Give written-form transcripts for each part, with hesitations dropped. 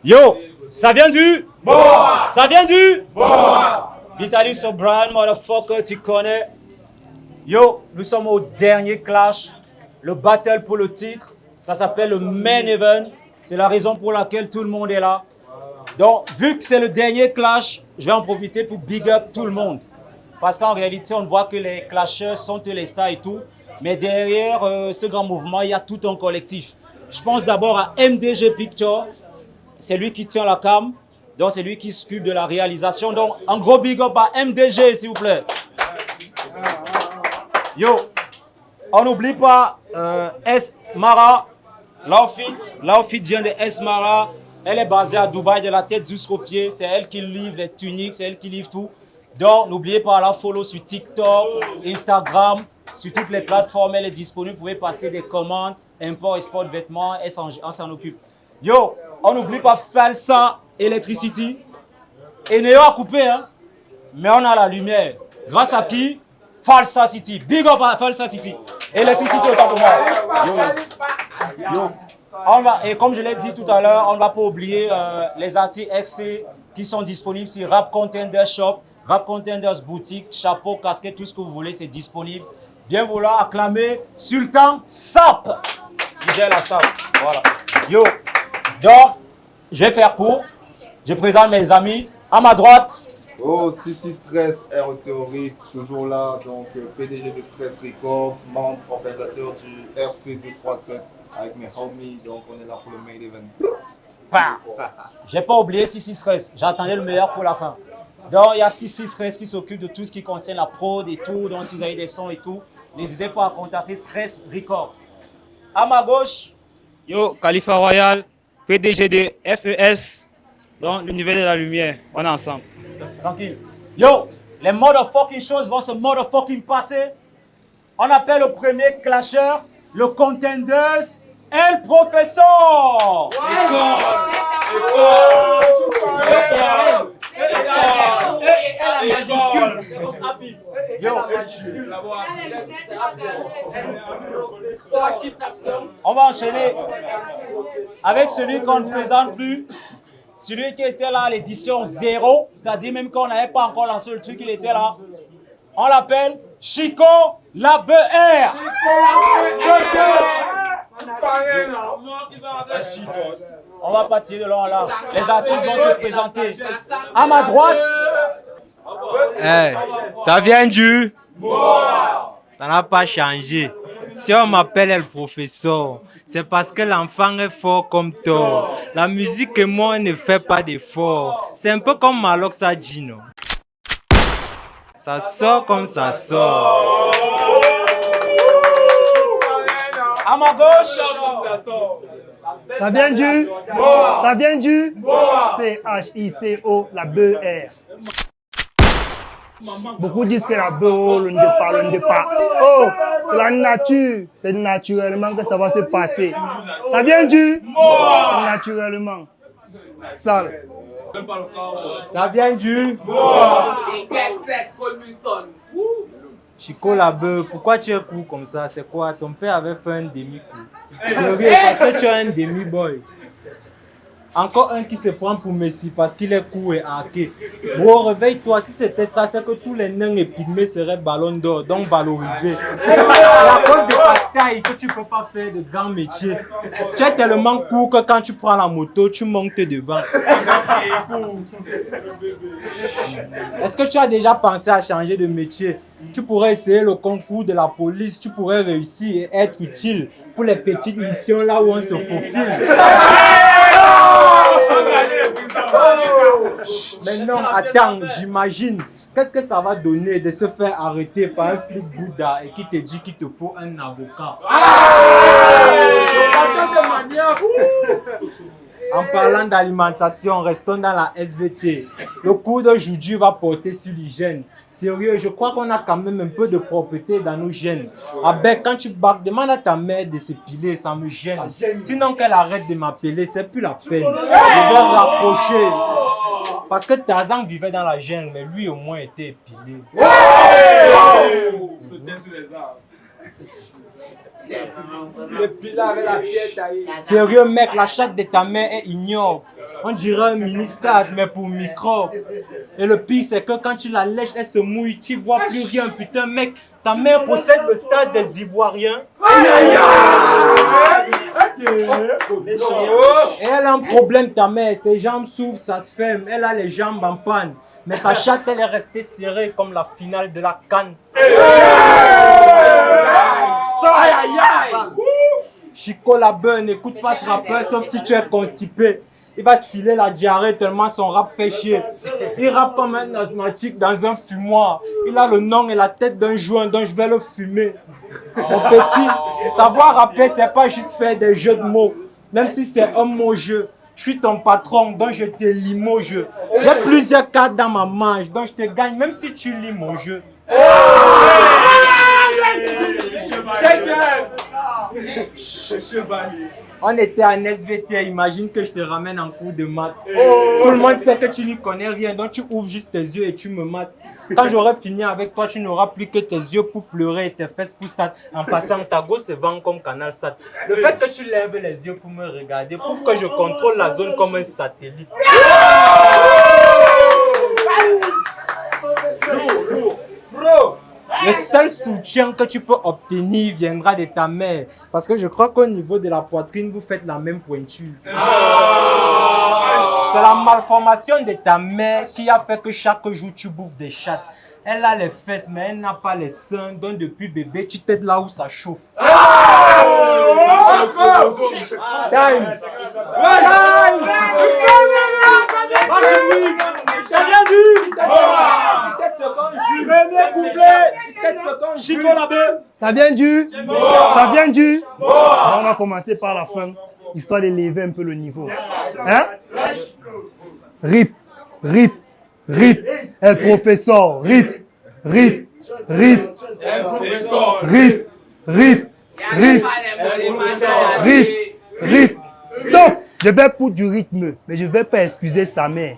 Yo, ça vient du Ça vient du Vitaly Sobran, motherfucker, tu connais. Yo, nous sommes au dernier clash, le battle pour le titre. Ça s'appelle le main event. C'est la raison pour laquelle tout le monde est là. Donc, vu que c'est le dernier clash, je vais en profiter pour big up tout le monde. Parce qu'en réalité, on voit que les clashers sont les stars et tout. Mais derrière ce grand mouvement, il y a tout un collectif. Je pense d'abord à MDG Picture. C'est lui qui tient la cam. Donc, c'est lui qui s'occupe de la réalisation. Donc, un gros big up à MDG, s'il vous plaît. Yo, on n'oublie pas S. Mara, l'outfit vient de S. Mara. Elle est basée à Dubaï, de la tête jusqu'aux pieds. C'est elle qui livre les tuniques, c'est elle qui livre tout. Donc, n'oubliez pas la follow sur TikTok, Instagram, sur toutes les plateformes. Elle est disponible. Vous pouvez passer des commandes, import, export de vêtements. Elle s'en occupe. Yo, on n'oublie pas Falsa Electricity. Et Néo a coupé, hein. Mais on a la lumière. Grâce à qui? Falsa City. Big up à Falsa City. Electricity autant pour moi. Yo. Et comme je l'ai dit tout à l'heure, on ne va pas oublier les articles XC qui sont disponibles sur Rap Contender Shop, Rap Contenders Boutique, chapeau, casquette, tout ce que vous voulez, c'est disponible. Bien vouloir acclamer Sultan Sap. Il gère la Sap. Voilà. Yo. Donc, je vais faire court. Je présente mes amis. À ma droite. Oh, CC Stress, Aero Theory, toujours là. Donc, PDG de Stress Records, membre organisateur du RC237 avec mes homies. Donc, on est là pour le main event. J'ai pas oublié CC Stress. J'attendais le meilleur pour la fin. Donc, il y a CC Stress qui s'occupe de tout ce qui concerne la prod et tout. Donc, si vous avez des sons et tout, n'hésitez pas à contacter Stress Records. À ma gauche. Yo, Khalifa Royal, PDG de FES, donc l'univers de la lumière. On est ensemble. Tranquille. Yo, les motherfucking choses vont se motherfucking passer. On appelle le premier clasher, le contenders, El Professeur. Yo. On va enchaîner avec celui qu'on ne présente plus. Celui qui était là à l'édition 0, c'est-à-dire même quand on n'avait pas encore lancé le truc, il était là. On l'appelle Chico la BR. On va pas tirer de long là. Les artistes vont se présenter. À ma droite. Hey, ça vient du... Ça n'a pas changé. Si on m'appelle le professeur, c'est parce que l'enfant est fort comme toi. La musique et moi ne fait pas d'effort. C'est un peu comme Malox a dit, non? Ça sort comme ça sort. À ma gauche. Ça vient du... Ça vient du... C-H-I-C-O, la B-R. Beaucoup disent que la BO, l'on ne pas. Oh, la nature, c'est naturellement que ça va se passer. Ça vient du... Naturellement. Sale. Ça vient du... Chico Labeu, pourquoi tu es court comme ça? C'est quoi? Ton père avait fait un demi-coup. Sérieux, parce que tu es un demi-boy. Encore un qui se prend pour Messi parce qu'il est court et hacké. Bro, réveille-toi, si c'était ça, c'est que tous les nains et pygmées seraient ballon d'or, donc valorisés. C'est à cause de ta taille que tu ne peux pas faire de grands métiers. Tu es tellement court que quand tu prends la moto, tu montes devant. Est-ce que tu as déjà pensé à changer de métier? Tu pourrais essayer le concours de la police, tu pourrais réussir et être utile pour les petites missions là où on se faufile. Mais non, attends, j'imagine. Qu'est-ce que ça va donner de se faire arrêter par un flic Bouddha et qui te dit qu'il te faut un avocat? En parlant d'alimentation, restons dans la SVT. Le cours d'aujourd'hui va porter sur l'hygiène. Sérieux, je crois qu'on a quand même un peu de propreté dans nos gènes. Avec quand tu bacs, demande à ta mère de s'épiler, ça me gêne. Sinon qu'elle arrête de m'appeler, c'est plus la peine. Je vais rapprocher. Parce que Tarzan vivait dans la jungle, mais lui au moins était épilé. Sérieux mec, la chatte de ta mère est ignoble. On dirait un mini-stade, mais pour microbes. Et le pire, c'est que quand tu la lèches, elle se mouille, tu vois plus rien. Putain, mec, ta mère possède le stade des Ivoiriens. Et elle a un problème, ta mère. Ses jambes s'ouvrent, ça se ferme. Elle a les jambes en panne. Mais sa chatte, elle est restée serrée comme la finale de la CAN. Chico la bonne, n'écoute pas ce rappeur sauf si tu es constipé. Il va te filer la diarrhée tellement son rap fait chier. Il rappe comme un asthmatique dans un fumoir. Il a le nom et la tête d'un joint donc je vais le fumer. Mon petit, savoir rapper c'est pas juste faire des jeux de mots. Même si c'est un mot jeu. Je suis ton patron donc je te limoge. J'ai plusieurs cartes dans ma manche donc je te gagne même si tu lis mon jeu. On était en SVT, imagine que je te ramène en cours de maths. Tout le monde sait que tu n'y connais rien, donc tu ouvres juste tes yeux et tu me mates. Quand j'aurai fini avec toi, tu n'auras plus que tes yeux pour pleurer et tes fesses pour ça. En passant, ta go se vend comme Canal Sat. Le fait que tu lèves les yeux pour me regarder prouve que je contrôle la zone comme un satellite. Le seul soutien que tu peux obtenir viendra de ta mère. Parce que je crois qu'au niveau de la poitrine, vous faites la même pointure. C'est la malformation de ta mère qui a fait que chaque jour tu bouffes des chattes. Elle a les fesses, mais elle n'a pas les seins. Donc depuis bébé, tu t'aides là où ça chauffe. Time. Ça vient du premier couplet. Chico Labé. Ça vient du. Ça vient du. On va commencer par la fin, histoire d'élever un peu le niveau. Hein? Rip, rip, rip. El professeur, rip, rip, rip. Rip, rip, rip. Rip, rip. Stop! Je vais pour du rythme, mais je ne vais pas excuser sa mère.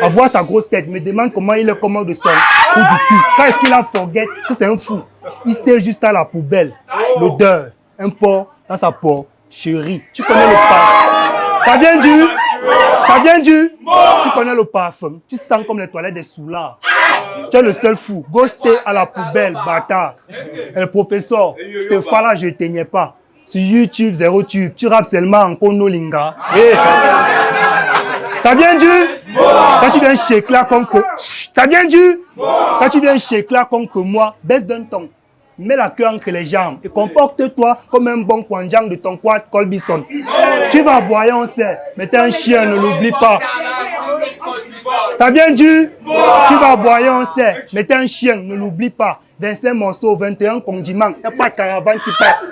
À voir sa grosse tête, me demande comment il est commande de son trou du cul. Quand est-ce qu'il a forget que c'est un fou? Il était juste à la poubelle. L'odeur, un porc dans sa porcherie. Tu connais le parfum. Ça vient du. Ça vient du. Tu connais le parfum. Tu sens comme les toilettes des soulards. Tu es le seul fou. Ghosté à la poubelle, bâtard. Et le professeur, te fala, je ne t'aignais pas. Sur YouTube, zéro tube, tu rappes seulement en Konolinga. Hey. Ça vient du. Quand tu viens chez là comme que. Ça vient du. Quand tu viens chez là comme que moi, baisse d'un ton. Mets la queue entre les jambes et comporte-toi comme un bon Kwanjang de ton quad Colbison. Tu vas boire, on sait, mais t'es un chien, ne l'oublie pas. Ça vient du. Tu vas boire, on sait, mais t'es un chien, ne l'oublie pas. 25 morceaux, 21 condiments, il n'y a pas de caravane qui passe.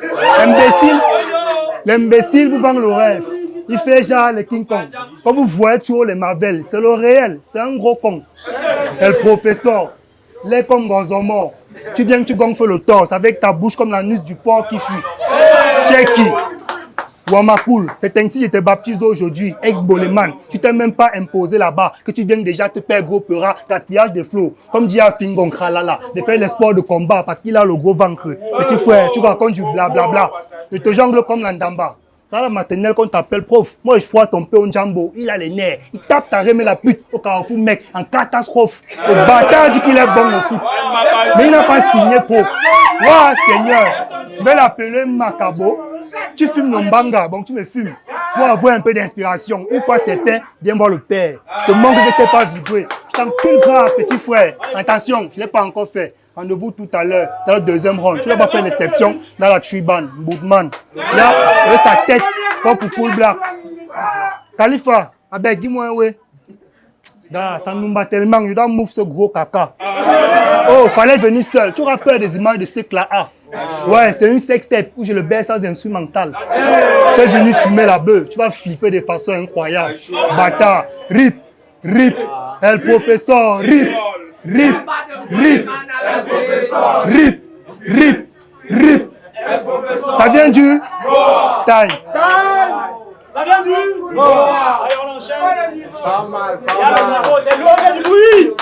L'imbécile vous vend le rêve. Il fait genre le King Kong. Quand vous voyez toujours les Marvel, c'est le réel, c'est un gros con. Et le professeur, l'est comme dans un mort. Tu viens, tu gonfles le torse avec ta bouche comme la nuque du porc qui fuit. Tu es qui? Wamakoul, c'est ainsi que je te baptise aujourd'hui, ex-boleman. Tu t'es même pas imposé là-bas, que tu viens déjà te faire gros peurat, gaspillage de flots. Comme dit à Fingon Kralala, de faire les sports de combat parce qu'il a le gros ventre. Petit frère, tu racontes du blablabla. De te jongle comme l'andamba. Ça la maternelle qu'on t'appelle prof. Moi je vois ton peu en jambo, il a les nerfs. Il tape ta remée la pute au carrefour mec, en catastrophe. Le bâtard dit qu'il est bon au foot. Mais il n'a pas signé pro. Ouah Seigneur, je vais l'appeler Macabo. Tu fumes le mbanga, bon tu me fumes. Pour avoir un peu d'inspiration. Une fois c'est fait, viens voir le père. Te manque de ne t'es pas vibré. Je t'encule grave petit frère. Attention, je ne l'ai pas encore fait. Rendez-vous tout à l'heure, dans le deuxième round. Tu vas pas faire l'exception dans la triban, Boudman. Là, avec sa tête, comme pour full black. Khalifa, avec dis-moi un ouais. Ça nous bat tellement, je dois move ce gros caca. Oh, fallait venir seul. Tu auras peur des images de ce là. Ouais, c'est une sextape où je le baisse sans instrumental. Tu es venu fumer la bœuf, tu vas flipper de façon incroyable. Bâtard, rip, rip, el professeur, rip. Rip, rip, rip, rip, rip. Ça vient du time. Ça vient du. Allez, on enchaîne. Pas mal, c'est lourd, il y a du bruit.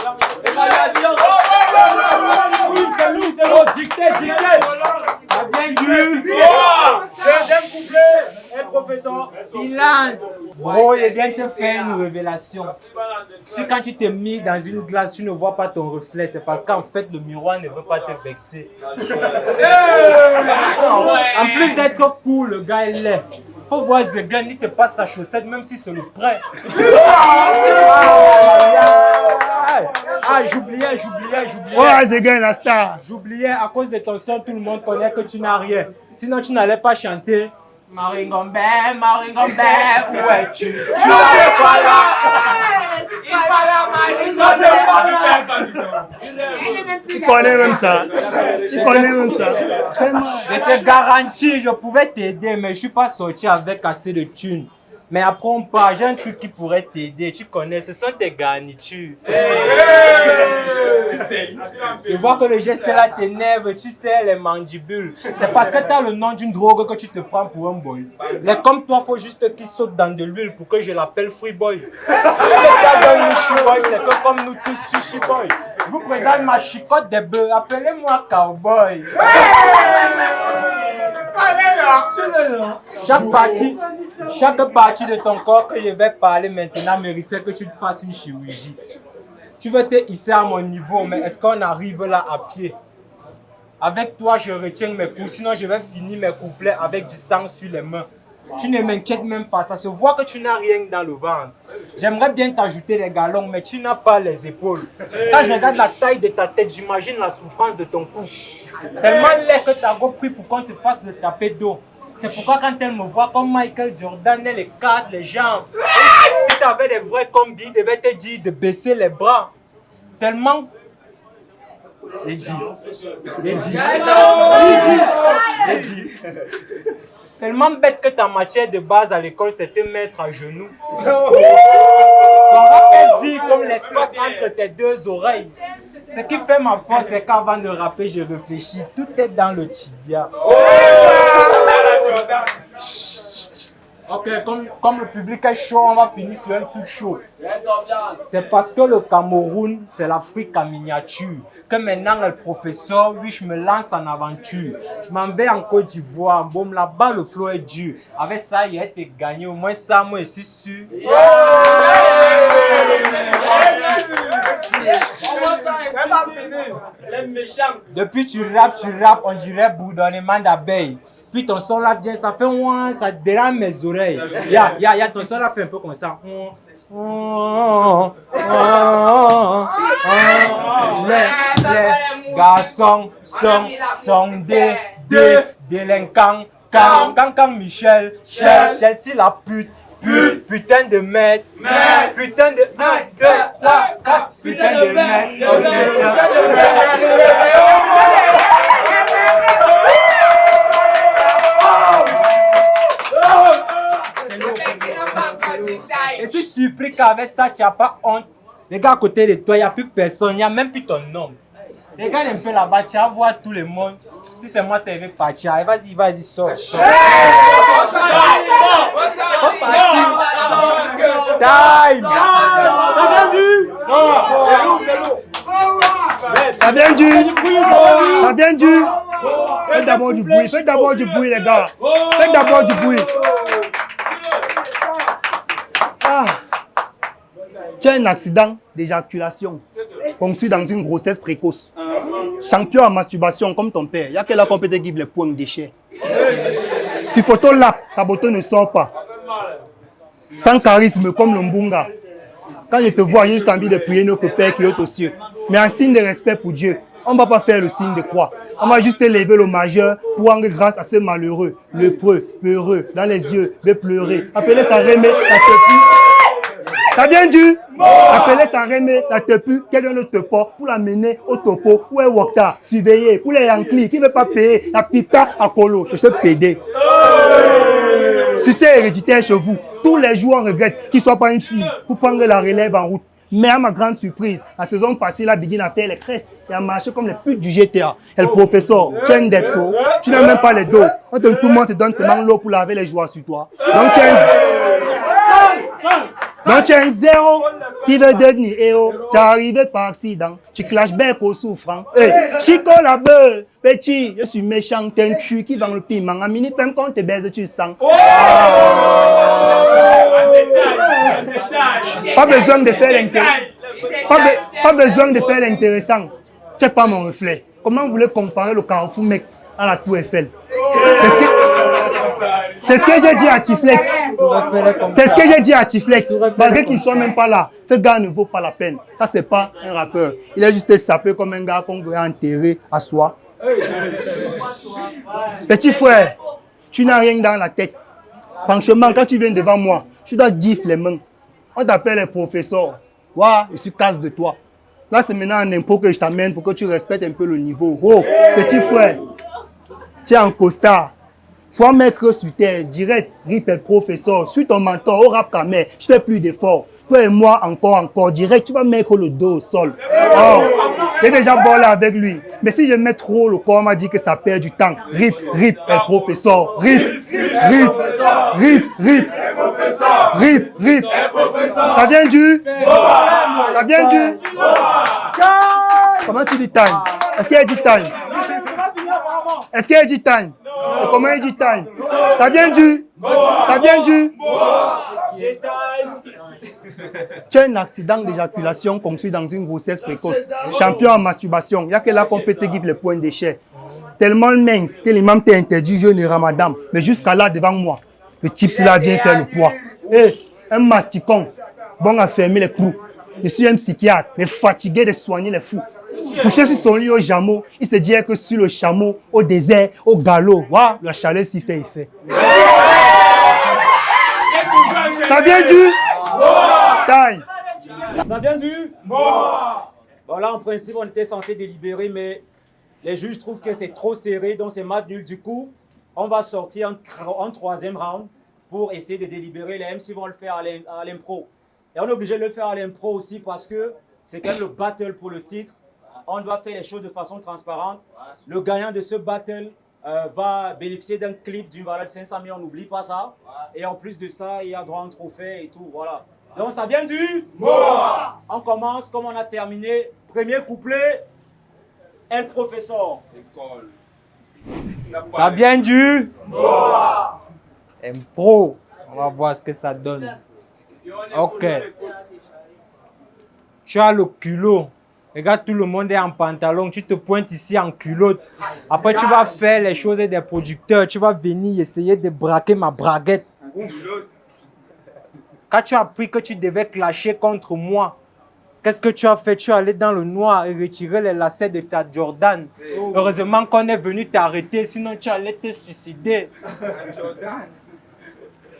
C'est lourd. Dictée. sort. Silence. Bro, je viens te faire une révélation. Si quand tu t'es mis dans une glace, tu ne vois pas ton reflet, c'est parce qu'en fait, le miroir ne veut pas te vexer. En plus d'être cool, le gars est laid. Faut voir The Gun, il te passe sa chaussette même si c'est le prêt. Ah, j'oubliais. Ouais, The Gun, la star. J'oubliais, à cause de ton son, tout le monde connaît que tu n'as rien. Sinon, tu n'allais pas chanter. Maringombe, où es-tu? Tu n'es pas là. Tu connais même ça. Je te garantis, je pouvais t'aider, mais je suis pas sorti avec assez de thunes. Mais après on part, j'ai un truc qui pourrait t'aider, tu connais, ce sont tes garnitures. Je vois que le geste là t'énerve, tu sais, les mandibules. C'est parce que tu as le nom d'une drogue que tu te prends pour un boy. Mais comme toi, faut juste qu'il saute dans de l'huile pour que je l'appelle Free Boy. Ce que tu as dans le Chiboy, c'est que comme nous tous, tu Chiboy. Je vous présente ma chicotte des bœufs, appelez-moi Cowboy. Chaque partie de ton corps que je vais parler maintenant mériterait que tu te fasses une chirurgie. Tu veux te hisser à mon niveau, mais est-ce qu'on arrive là à pied? Avec toi, je retiens mes coups, sinon je vais finir mes couplets avec du sang sur les mains. Tu ne m'inquiètes même pas, ça se voit que tu n'as rien dans le ventre. J'aimerais bien t'ajouter des galons, mais tu n'as pas les épaules. Quand je regarde la taille de ta tête, j'imagine la souffrance de ton cou. Tellement laid que tu as pris pour qu'on te fasse le taper d'eau. C'est pourquoi quand elle me voit comme Michael Jordan, elle écarte les jambes. Si tu avais des vrais combis, il devait te dire de baisser les bras. Tellement... Tellement bête que ta matière de base à l'école, c'est te mettre à genoux. Ton rap est vide comme l'espace entre tes deux oreilles. Ce qui fait ma force, c'est qu'avant de rapper, je réfléchis. Tout est dans le tibia. Ok, comme le public est chaud, on va finir sur un truc chaud. C'est parce que le Cameroun, c'est l'Afrique en miniature. Que maintenant, le professeur, oui, je me lance en aventure. Je m'en vais en Côte d'Ivoire. Boum, là-bas, le flow est dur. Avec ça, il a été gagné. Au moins, ça, moi, je suis sûr. Depuis tu rappes, on dirait bourdonnement d'abeilles. Puis ton son là vient, ça fait ouin, ça dérange mes oreilles. Ya, ton son là fait un peu comme ça. Les garçons sont des délinquants. Quand Michel, Chelsea la pute. Putain de merde, putain de 1, 2, 3, 4, putain de merde, Je suis surpris qu'avec ça, tu n'as pas honte. Les gars à côté de toi, il n'y a plus personne, il n'y a même plus ton nom. Regarde un peu là-bas, tu vas voir tout le monde. Si c'est moi, tu veux partir. Vas-y, sors. Time. Ça vient du. C'est lourd. Ça vient du. Faites d'abord du bruit, les gars. Faites d'abord du bruit. Tu as un accident d'éjaculation conçu dans une grossesse précoce. Champion en masturbation comme ton père. Il y a quel là qu'on peut te give les points de déchets. Sur photo là, ta beauté ne sort pas. Sans charisme comme le Mbunga. Quand je te vois, j'ai juste envie de prier notre Père qui est aux cieux. Mais en signe de respect pour Dieu, on ne va pas faire le signe de croix. On va juste élever le majeur pour rendre grâce à ce malheureux, lepreux, peureux, dans les yeux, de pleurer. Appelez ça Rémé, la tepu. Ça vient du. Appelez ça Rémé, la tepu, qu'elle donne le tepo pour l'amener au topo, ou un wakta, surveiller, pour les Yankees qui ne veulent pas payer la pita à colo, je sais pédé. Succès héréditaire chez vous. Tous les jours, on regrette qu'il ne soit pas une fille pour prendre la relève en route. Mais à ma grande surprise, la saison passée, la Bigine a fait les cresses et a marché comme les putes du GTA. Et le professeur, tu as une dette, tu n'as même pas les dos. Tout le monde te donne seulement l'eau pour laver les joueurs sur toi. Donc tu as un zéro. Qui veut devenir héros? T'es arrivé par accident. Tu clashes bec au souffrant. Hey, Chico la beuh, petit, je suis méchant. T'es un cul qui vend le piment. À mini pain quand t'es baise, tu sens. Pas besoin de faire l'intéressant. Pas besoin de faire l'intéressant. C'est pas mon reflet. Comment vous voulez comparer le Carrefour mec à la Tour Eiffel? C'est ce que j'ai dit à Tiflex. C'est ce que j'ai dit à Tiflex. Malgré qu'il ne soit même pas là, ce gars ne vaut pas la peine. Ça, c'est pas un rappeur. Il est juste sapé comme un gars qu'on veut enterrer à soi. Petit frère, tu n'as rien dans la tête. Franchement, quand tu viens devant moi, tu dois gifler les mains. On t'appelle les professeurs. Waouh, je suis casse de toi. Là, c'est maintenant un impôt que je t'amène pour que tu respectes un peu le niveau. Oh, petit frère, tu es en costard. Sois maître sur terre, direct, rip et professeur. Suis ton mentor, au rap quand même. Je fais plus d'efforts. Toi et moi, encore, direct, tu vas mettre le dos au sol. Oh, j'ai déjà volé avec lui. Mais si je mets trop le corps, on m'a dit que ça perd du temps. Rip et professeur. Rip. Ça vient du? Ça vient du? Comment tu dis time? Est-ce qu'il y a du time? Est-ce qu'il y a du time? Et comment il dit time? Ça vient du? Ça vient du? Tu as un accident d'éjaculation conçu dans une grossesse précoce. Champion en masturbation. Il n'y a que là qu'on peut te guider les points d'échec. Tellement mince que l'imam t'a interdit jeûne et ramadan. Mais jusqu'à là, devant moi, le type là vient faire le poids. Et un masticon, bon à fermer les trous. Je suis un psychiatre, mais fatigué de soigner les fous. Couché sur son lit au jameau, il se dit que sur le chameau, au désert, au galop, waouh, la chaleur s'y fait effet. Ça vient du? Time. Ça vient du? Bon là, en principe, on était censé délibérer, mais les juges trouvent que c'est trop serré, donc c'est match nul. Du coup, on va sortir en troisième round pour essayer de délibérer. Les MC vont le faire à l'impro. Et on est obligé de le faire à l'impro aussi parce que c'est quand même le battle pour le titre. On doit faire les choses de façon transparente. Le gagnant de ce battle va bénéficier d'un clip d'une valeur de 500 000, on n'oublie pas ça. Et en plus de ça, il y a droit à un trophée et tout, voilà. Donc ça vient du? On commence comme on a terminé. Premier couplet, El Professeur. Ça vient du? Impro. On va voir ce que ça donne. Ok. Tu as le culot. Regarde, tout le monde est en pantalon. Tu te pointes ici en culotte. Après, tu vas faire les choses des producteurs. Tu vas venir essayer de braquer ma braguette. Quand tu as appris que tu devais clasher contre moi, qu'est-ce que tu as fait? Tu es allé dans le noir et retirer les lacets de ta Jordan. Heureusement qu'on est venu t'arrêter, sinon tu allais te suicider.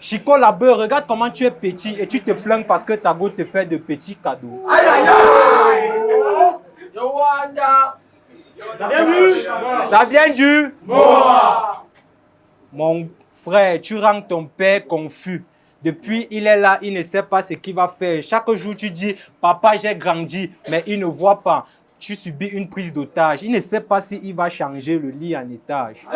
Chico la beuh, regarde comment tu es petit et tu te plains parce que ta go te fait de petits cadeaux. Ça vient du? Ça vient du? Mon frère, tu rends ton père confus. Depuis, il est là, il ne sait pas ce qu'il va faire. Chaque jour, tu dis, papa, j'ai grandi, mais il ne voit pas. Tu subis une prise d'otage. Il ne sait pas s'il va changer le lit en étage.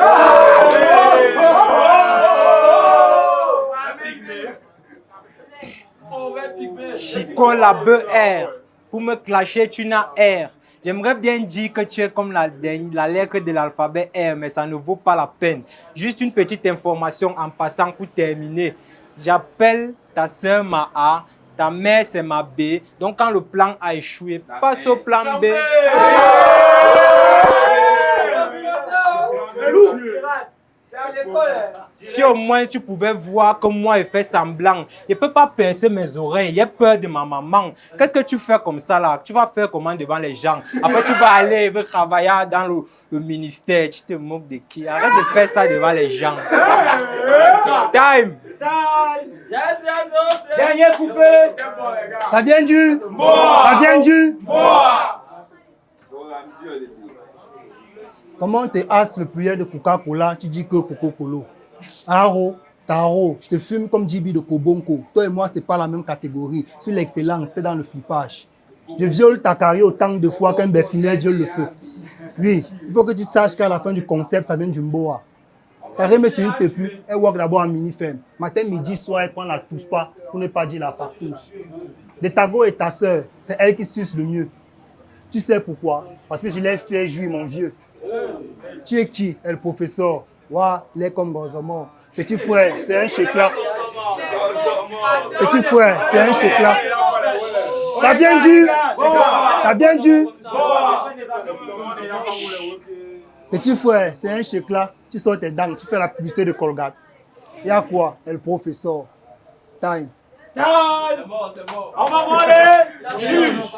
Chico la beuh R. Pour me clasher, tu n'as R. J'aimerais bien dire que tu es comme la lettre de l'alphabet R, mais ça ne vaut pas la peine. Juste une petite information en passant pour terminer. J'appelle ta soeur ma A, ta mère c'est ma B. Donc quand le plan a échoué, passe au plan B. Si au moins tu pouvais voir comme moi il fait semblant. Je ne peux pas percer mes oreilles, j'ai peur de ma maman. Qu'est-ce que tu fais comme ça là? Tu vas faire comment devant les gens? Après tu vas aller travailler dans le ministère. Tu te moques de qui? Arrête de faire ça devant les gens. Time. Dernier couplet. Ça vient du? Ça vient du? Comment te as le prière de Coca-Cola, tu dis que Coca-Cola. Aro, Taro, je te fume comme Djibi de Kobonko. Toi et moi, c'est pas la même catégorie. Sur l'excellence, t'es dans le flippage. Je viole ta carrière autant de fois qu'un besquinier viole le feu. Oui, il faut que tu saches qu'à la fin du concept, ça vient du Mboa. Ta remet sur une pépu, elle work d'abord en mini-ferme. Matin, midi, soir, elle prend la touche pas pour ne pas dire la partouche. De ta go et ta sœur, c'est elle qui suce le mieux. Tu sais pourquoi? Parce que je l'ai fait jouir, mon vieux. Tu es qui? Le professeur. Wa, les comme Gonzomo. Petit frère, c'est un chécla. Petit frère, c'est un chécla. Ça a bien dû. Ça a bien dû. Petit frère, c'est un chécla. Tu sors tes dents, tu fais la publicité de Colgate. Il y a quoi? Le professeur. Time. Time. On va voir les juges.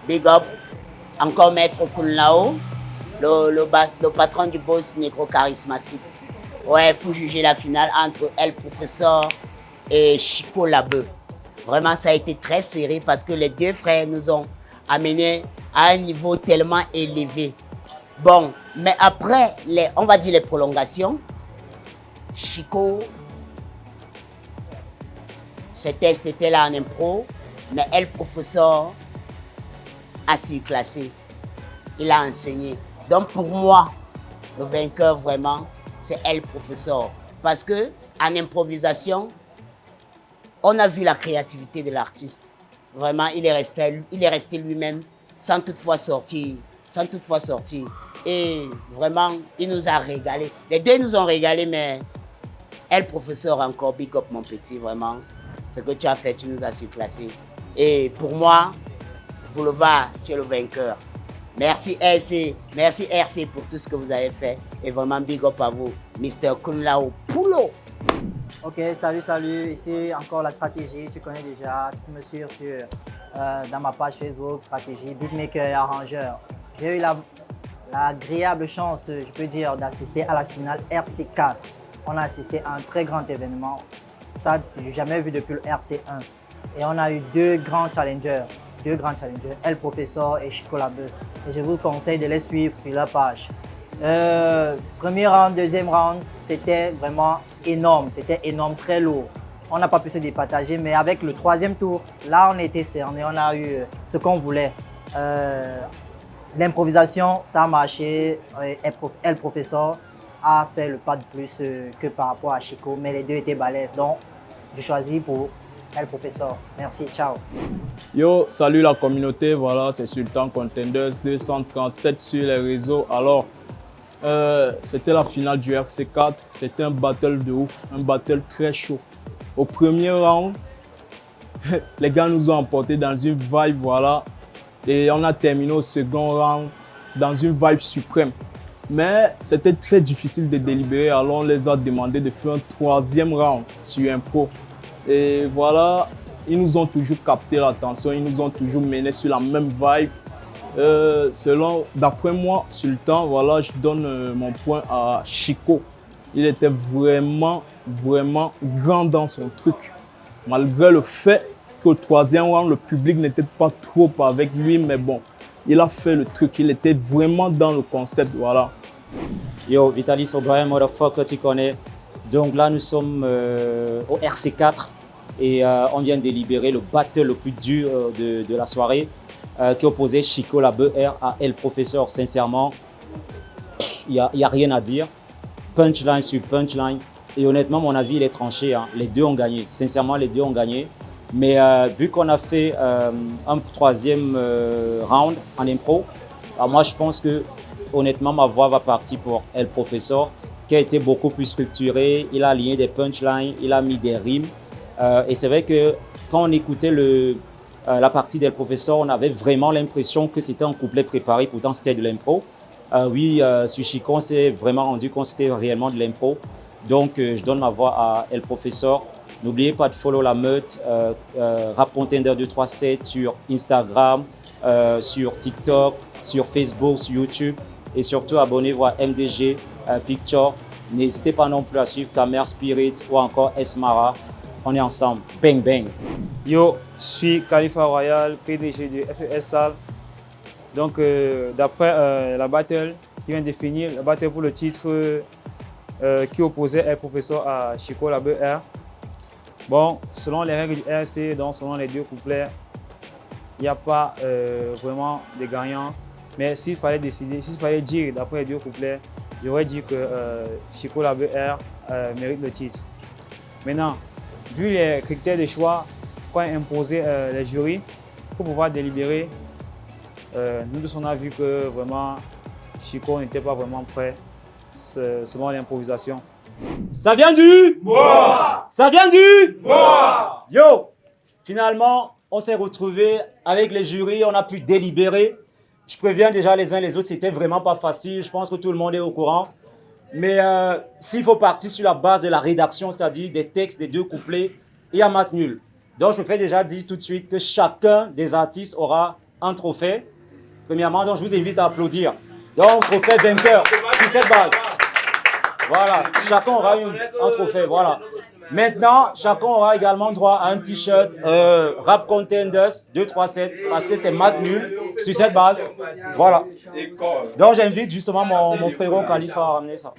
Big up, encore Maître Kunlao, le patron du boss négro charismatique. Ouais, pour juger la finale entre El Professeur et Chico Labeu. Vraiment, ça a été très serré parce que les deux frères nous ont amenés à un niveau tellement élevé. Bon, mais après, on va dire les prolongations, Chico, ses tests étaient là en impro, mais El Professeur a surclassé. Il a enseigné. Donc pour moi, le vainqueur vraiment, c'est El Professeur. Parce que en improvisation, on a vu la créativité de l'artiste. Vraiment, il est resté lui-même sans toutefois sortir. Et vraiment, il nous a régalé. Les deux nous ont régalé, mais El Professeur encore, big up mon petit, vraiment. Ce que tu as fait, tu nous as surclassé. Et pour moi, Boulevard, tu es le vainqueur. Merci RC, merci RC pour tout ce que vous avez fait. Et vraiment big up à vous, Mr. Kunlao Poulo. Ok, salut, ici encore la stratégie, tu connais déjà, tu peux me suivre dans ma page Facebook, stratégie, beatmaker et arrangeur. J'ai eu l'agréable chance, je peux dire, d'assister à la finale RC4. On a assisté à un très grand événement, ça je n'ai jamais vu depuis le RC1. Et on a eu deux grands challengers, El Professeur et Chico Labeu. Et je vous conseille de les suivre sur leur page. Premier round, deuxième round, c'était vraiment énorme, très lourd. On n'a pas pu se départager, mais avec le troisième tour, là on était cerné, on a eu ce qu'on voulait. L'improvisation, ça a marché, El Professeur a fait le pas de plus que par rapport à Chico, mais les deux étaient balèzes, donc j'ai choisi pour El Professeur. Merci, ciao. Yo, salut la communauté, voilà, c'est Sultan Contenders 237 sur les réseaux. Alors, c'était la finale du RC4, c'était un battle de ouf, un battle très chaud. Au premier round, les gars nous ont emportés dans une vibe, voilà, et on a terminé au second round dans une vibe suprême. Mais c'était très difficile de délibérer, alors on les a demandé de faire un troisième round sur impro. Et voilà, ils nous ont toujours capté l'attention, ils nous ont toujours mené sur la même vibe. D'après moi, Sultan, voilà, je donne mon point à Chico. Il était vraiment grand dans son truc. Malgré le fait qu'au troisième round, le public n'était pas trop avec lui, mais bon, il a fait le truc, il était vraiment dans le concept, voilà. Yo, Vitalis O'Brien, motherfucker, tu connais. Donc là, nous sommes au RC4 et on vient de délibérer le battle le plus dur de la soirée qui opposait Chico Labeu à El Professeur. Sincèrement, il n'y a rien à dire. Punchline sur punchline. Et honnêtement, mon avis, il est tranché. Hein. Les deux ont gagné. Sincèrement, les deux ont gagné. Mais vu qu'on a fait un troisième round en impro, moi, je pense que honnêtement, ma voix va partir pour El Professeur, qui a été beaucoup plus structuré, il a aligné des punchlines, il a mis des rimes. Et c'est vrai que quand on écoutait la partie d'El Professeur, on avait vraiment l'impression que c'était un couplet préparé, pourtant c'était de l'impro. Oui, sur Chico, on s'est vraiment rendu compte que c'était réellement de l'impro. Donc, je donne ma voix à El Professeur. N'oubliez pas de follow la meute, Rap Contender 237 sur Instagram, sur TikTok, sur Facebook, sur YouTube. Et surtout, abonnez-vous à MDG Picture. N'hésitez pas non plus à suivre Camer Spirit ou encore Esmara. On est ensemble. Bang, bang. Yo, je suis Khalifa Royal, PDG de FES Salle. Donc, d'après la battle qui vient de finir, la battle pour le titre qui opposait El Professeur à Chico Labeu R. Bon, selon les règles du RC, donc selon les deux couplets, il n'y a pas vraiment de gagnants. Mais s'il fallait décider, s'il fallait dire d'après les deux couplets, j'aurais dit que Chico Labeu R mérite le titre. Maintenant, vu les critères de choix, quand il imposait les jurys pour pouvoir délibérer, nous tous on a vu que vraiment Chico n'était pas vraiment prêt selon l'improvisation. Ça vient du bois. Ça vient du bois. Yo, finalement, on s'est retrouvés avec les jurys, on a pu délibérer. Je préviens déjà les uns les autres, c'était vraiment pas facile. Je pense que tout le monde est au courant. Mais s'il faut partir sur la base de la rédaction, c'est-à-dire des textes des deux couplets, il y a match nul. Donc je fais déjà dire tout de suite que chacun des artistes aura un trophée. Premièrement, donc je vous invite à applaudir. Donc trophée vainqueur sur cette base. Voilà, chacun aura un trophée, voilà. Maintenant, chacun aura également droit à un t-shirt Rap Contenders 237 parce que c'est match nul sur cette base. Voilà. Donc j'invite justement mon frérot Khalifa à ramener ça.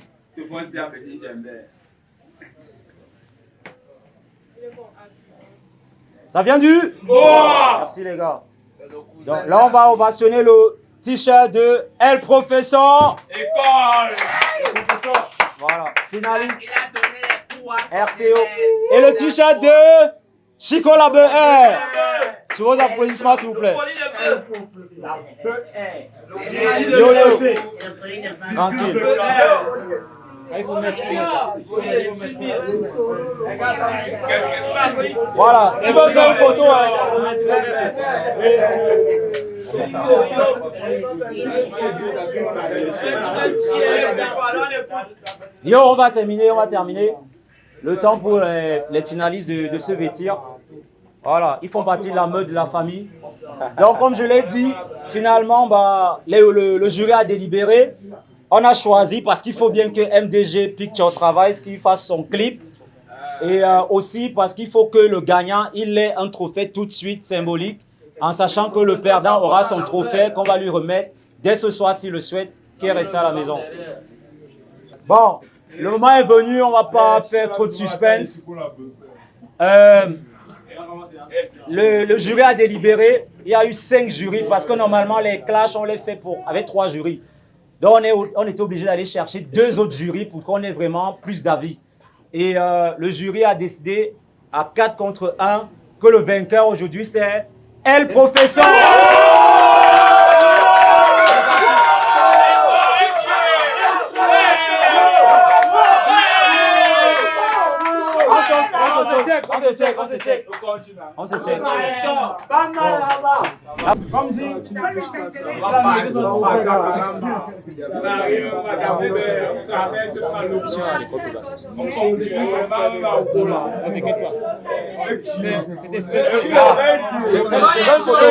Ça vient du bois. Merci les gars. Donc là, on va ovationner le t-shirt de El Professeur. École. Voilà, finaliste. RCO. Et le t-shirt de Chico la BR. Sur vos applaudissements, s'il vous plaît. Yo, yo. Tranquille. Voilà, tu peux faire une photo. Yo, on va terminer. Le temps pour les finalistes de se vêtir. Voilà, ils font partie de la meute de la famille. Donc, comme je l'ai dit, finalement, le jury a délibéré. On a choisi parce qu'il faut bien que MDG Picture travaille, qu'il fasse son clip. Et aussi parce qu'il faut que le gagnant, il ait un trophée tout de suite symbolique, en sachant que le perdant aura son trophée qu'on va lui remettre dès ce soir s'il le souhaite, qui est resté à la maison. Bon, le moment est venu, on ne va pas faire trop de suspense. Le jury a délibéré, il y a eu 5 jurys parce que normalement les clashs on les fait avec 3 jurys. Donc on était obligé d'aller chercher 2 autres jurys pour qu'on ait vraiment plus d'avis. Et le jury a décidé à 4 contre 1 que le vainqueur aujourd'hui c'est El Professeur. On se check. Comme dit, on fait la photo.